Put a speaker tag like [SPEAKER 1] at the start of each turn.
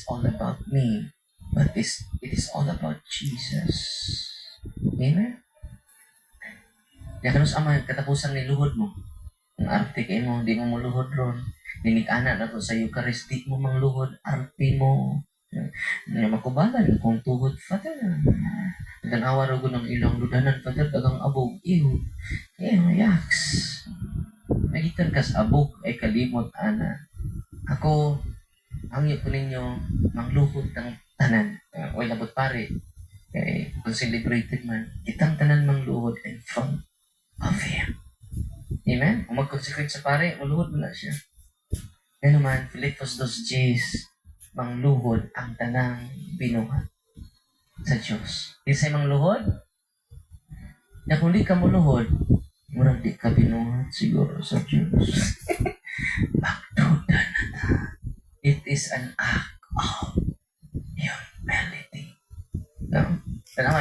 [SPEAKER 1] all about me, but it is all about Jesus. Amen? Kaya kanus ama, katapusan ni luhod mo. Ang arte kay mo, di mo muluhod ron. Ninik-ana na ko sa Eucharist, di mo mangluhod, arte mo. Nga makubalan kung tuhod, Father. Tanawa ro ng ilang ludanan, Father, dagang abog, iho. Yaks. Nagitan kas abog, ay kalimot, ana. Ako, hangyo ko ninyo, mangluhod ng tanan. Way labot pare. Kaya, kung celebrated man, kitang tanan mangluhod in front of Him. Amen? Kung mag-consecrate sa pare, maluhod mo na siya. Yan naman, Filipos 2:10, mangluhod ang tanang binuhat sa Diyos. Isa'y mangluhod, na kung di ka maluhod, murag di ka binuhat siguro sa Diyos. Magduda na ta. It is an act of humility. No?